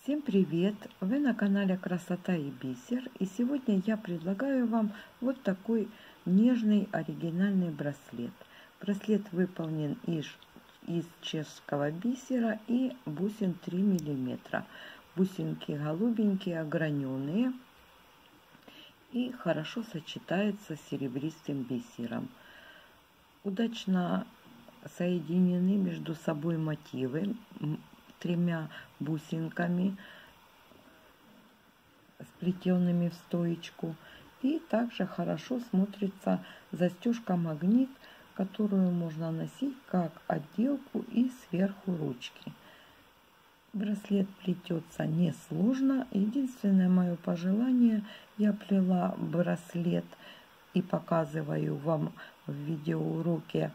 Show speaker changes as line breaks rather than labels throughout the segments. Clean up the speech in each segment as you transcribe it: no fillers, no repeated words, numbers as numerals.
Всем привет! Вы на канале Красота и Бисер, и сегодня я предлагаю вам вот такой нежный оригинальный браслет. Браслет выполнен из чешского бисера и бусин 3 мм. Бусинки голубенькие, ограненные и хорошо сочетаются с серебристым бисером. Удачно соединены между собой мотивы тремя бусинками, сплетенными в стоечку. И также хорошо смотрится застежка-магнит, которую можно носить как отделку и сверху ручки. Браслет плетется несложно. Единственное мое пожелание: я плела браслет и показываю вам в видеоуроке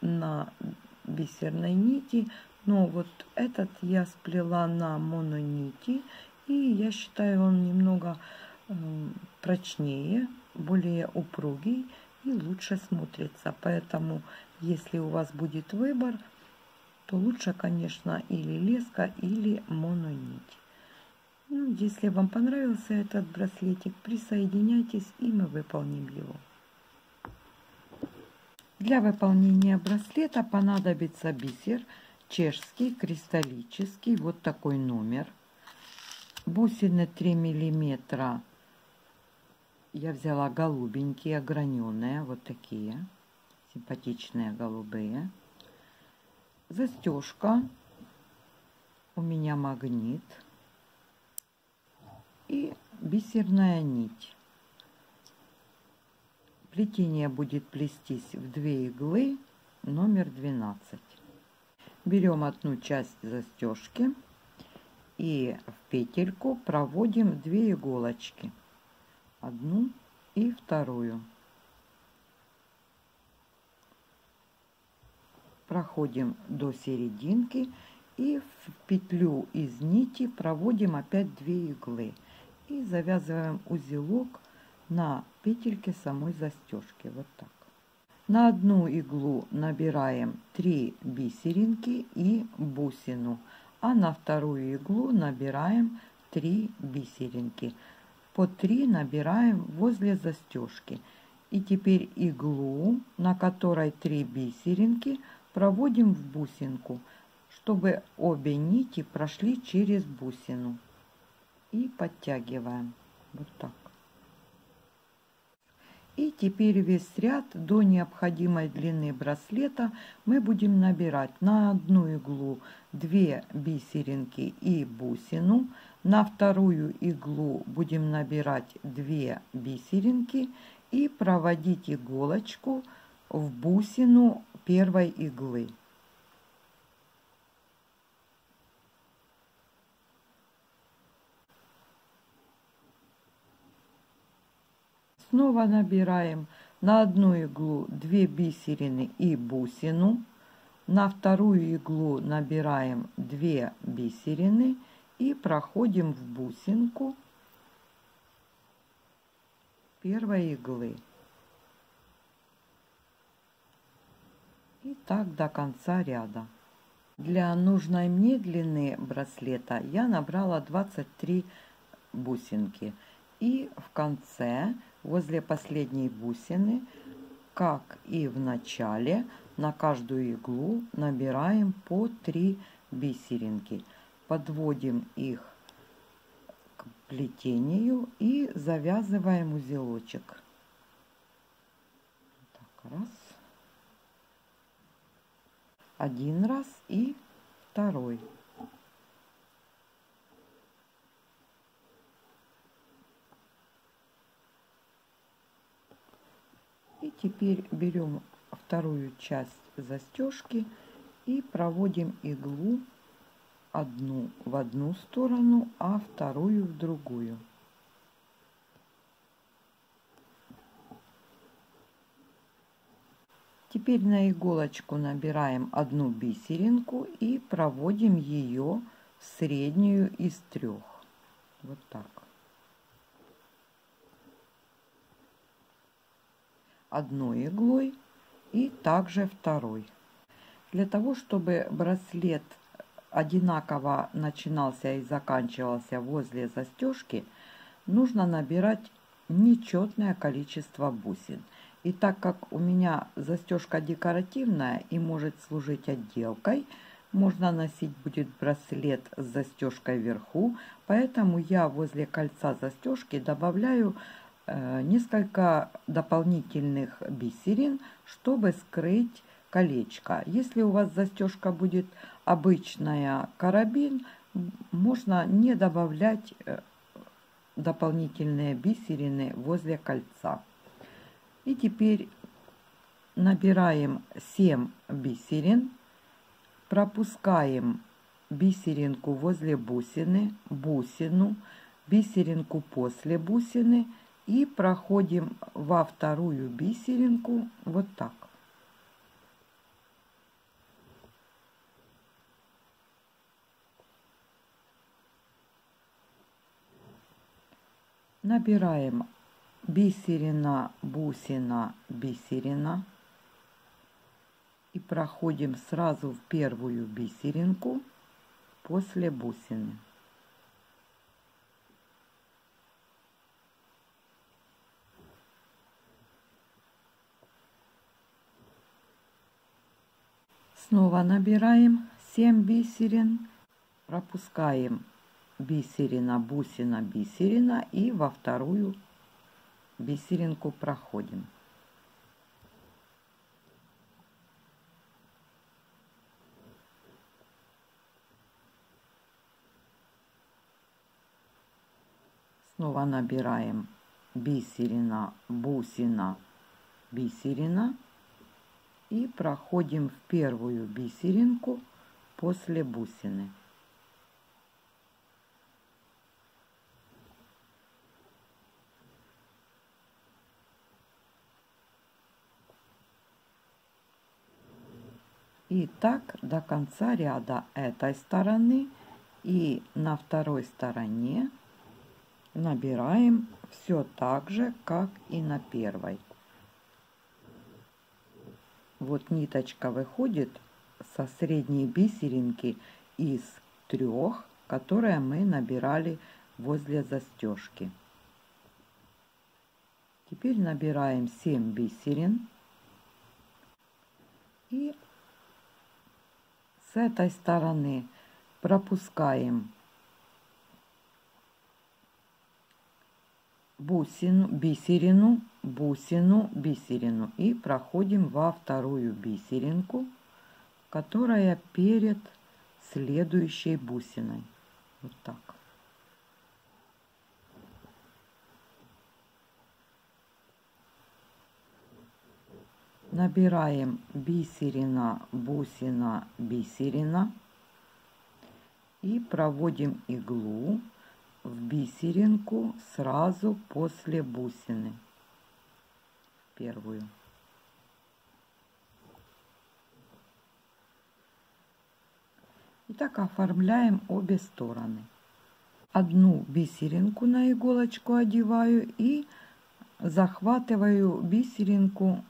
на бисерной нити. Но вот этот я сплела на мононити, и я считаю, он немного прочнее, более упругий и лучше смотрится. Поэтому, если у вас будет выбор, то лучше, конечно, или леска, или мононить. Ну, если вам понравился этот браслетик, присоединяйтесь, и мы выполним его. Для выполнения браслета понадобится бисер чешский, кристаллический, вот такой номер. Бусины 3 мм я взяла голубенькие, ограненные, вот такие, симпатичные голубые. Застежка, у меня магнит и бисерная нить. Плетение будет плестись в 2 иглы, номер 12. Берем одну часть застежки и в петельку проводим 2 иголочки, одну и вторую. Проходим до серединки и в петлю из нити проводим опять 2 иглы и завязываем узелок на петельке самой застежки, вот так. На одну иглу набираем 3 бисеринки и бусину, а на вторую иглу набираем 3 бисеринки. По 3 набираем возле застежки. И теперь иглу, на которой 3 бисеринки, проводим в бусинку, чтобы обе нити прошли через бусину. И подтягиваем вот так. И теперь весь ряд до необходимой длины браслета мы будем набирать на одну иглу 2 бисеринки и бусину, на вторую иглу будем набирать 2 бисеринки и проводить иголочку в бусину первой иглы. Снова набираем на одну иглу 2 бисерины и бусину, на вторую иглу набираем 2 бисерины и проходим в бусинку первой иглы. И так до конца ряда. Для нужной мне длины браслета я набрала 23 бусинки. И в конце, возле последней бусины, как и в начале, на каждую иглу набираем по 3 бисеринки. Подводим их к плетению и завязываем узелочек. Так, раз. Один раз и второй. И теперь берем вторую часть застежки и проводим иглу одну в одну сторону, а вторую в другую. Теперь на иголочку набираем одну бисеринку и проводим ее в среднюю из 3. Вот так. Одной иглой и также второй. Для того, чтобы браслет одинаково начинался и заканчивался возле застежки, нужно набирать нечетное количество бусин. И так как у меня застежка декоративная и может служить отделкой, можно носить будет браслет с застежкой вверху, поэтому я возле кольца застежки добавляю несколько дополнительных бисерин, чтобы скрыть колечко. Если у вас застежка будет обычная карабин, можно не добавлять дополнительные бисерины возле кольца. И теперь набираем 7 бисерин, пропускаем бисеринку возле бусины, бусину, бисеринку после бусины и проходим во вторую бисеринку вот так. Набираем бисерина, бусина, бисерина и проходим сразу в первую бисеринку после бусины. Снова набираем 7 бисерин, пропускаем бисерина, бусина, бисерина и во вторую бисеринку проходим. Снова набираем бисерина, бусина, бисерина и проходим в первую бисеринку после бусины. И так до конца ряда этой стороны, и на второй стороне набираем все так же, как и на первой. Вот ниточка выходит со средней бисеринки из 3, которые мы набирали возле застежки. Теперь набираем 7 бисерин и с этой стороны пропускаем бусину, бисерину, бусину, бисерину и проходим во вторую бисеринку, которая перед следующей бусиной. Вот так. Набираем бисерина, бусина, бисерина и проводим иглу в бисеринку сразу после бусины, первую. И так оформляем обе стороны. Одну бисеринку на иголочку одеваю и захватываю бисеринку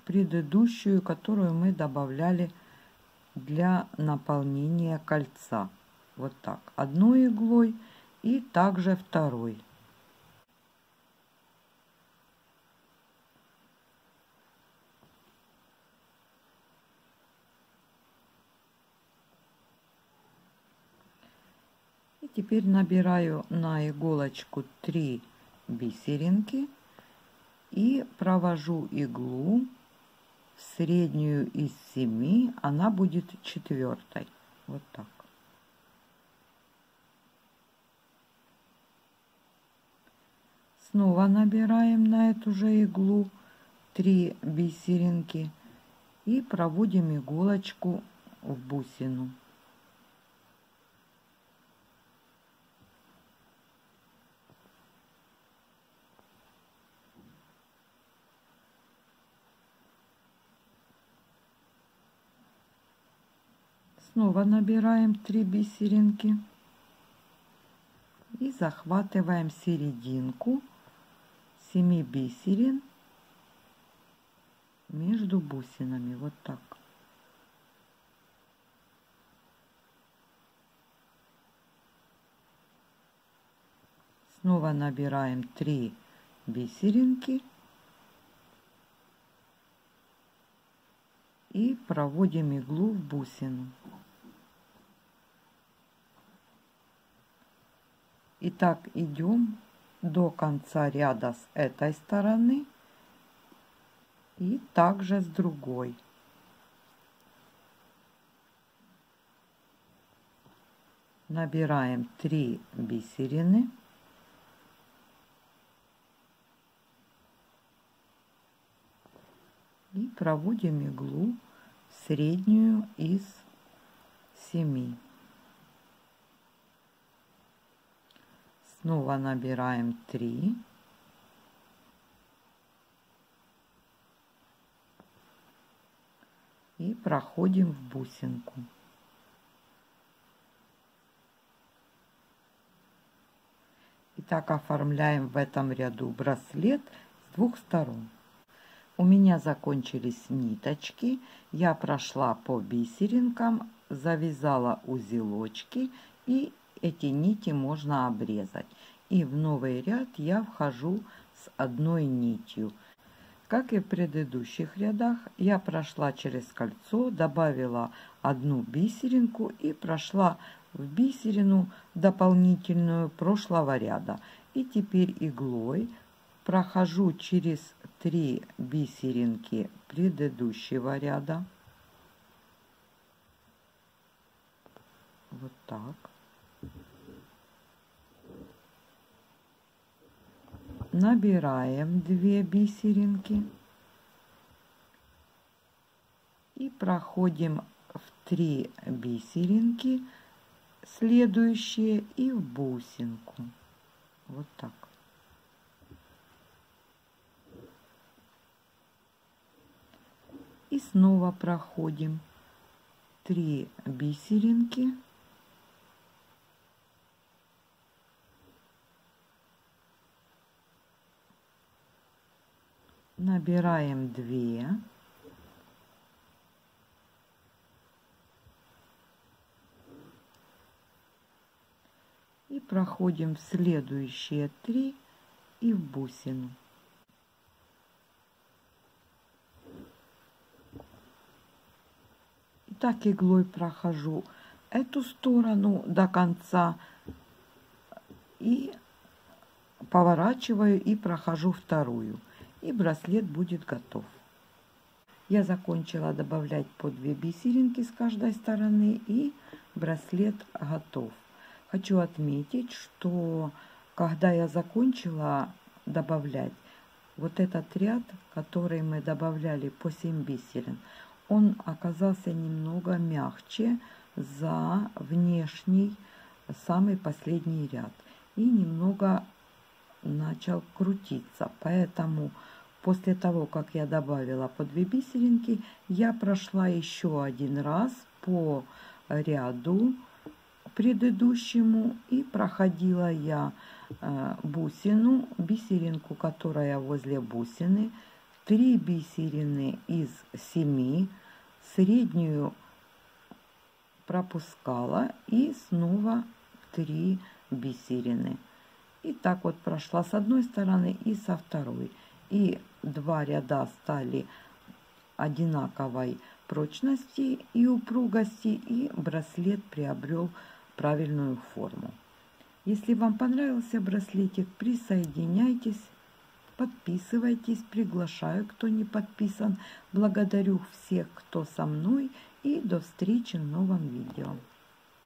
предыдущую, которую мы добавляли для наполнения кольца. Вот так. Одной иглой и также второй. И теперь набираю на иголочку 3 бисеринки и провожу иглу в среднюю из 7, она будет 4-й. Вот так. Снова набираем на эту же иглу 3 бисеринки и проводим иголочку в бусину. Снова набираем 3 бисеринки и захватываем серединку 7 бисерин между бусинами. Вот так. Снова набираем 3 бисеринки и проводим иглу в бусину. И так идем до конца ряда с этой стороны и также с другой. Набираем 3 бисерины и проводим иглу в среднюю из 7. Снова набираем 3 и проходим в бусинку. И так оформляем в этом ряду браслет с двух сторон. У меня закончились ниточки, я прошла по бисеринкам, завязала узелочки, и эти нити можно обрезать. И в новый ряд я вхожу с одной нитью. Как и в предыдущих рядах, я прошла через кольцо, добавила одну бисеринку и прошла в бисерину дополнительную прошлого ряда. И теперь иглой прохожу через 3 бисеринки предыдущего ряда. Вот так. Набираем 2 бисеринки и проходим в 3 бисеринки следующие и в бусинку. Вот так. И снова проходим 3 бисеринки. Набираем 2. И проходим в следующие 3 и в бусину. И так иглой прохожу эту сторону до конца и поворачиваю и прохожу вторую. И браслет будет готов. Я закончила добавлять по 2 бисеринки с каждой стороны, и браслет готов. Хочу отметить, что когда я закончила добавлять вот этот ряд, который мы добавляли по 7 бисерин, он оказался немного мягче за внешний самый последний ряд и немного начал крутиться. Поэтому после того, как я добавила по 2 бисеринки, я прошла еще один раз по ряду предыдущему и проходила я бусину, бисеринку, которая возле бусины, 3 бисерины из 7, среднюю пропускала и снова 3 бисерины. И так вот прошла с одной стороны и со второй. И 2 ряда стали одинаковой прочности и упругости, и браслет приобрел правильную форму. Если вам понравился браслетик, присоединяйтесь, подписывайтесь, приглашаю, кто не подписан. Благодарю всех, кто со мной, и до встречи в новом видео.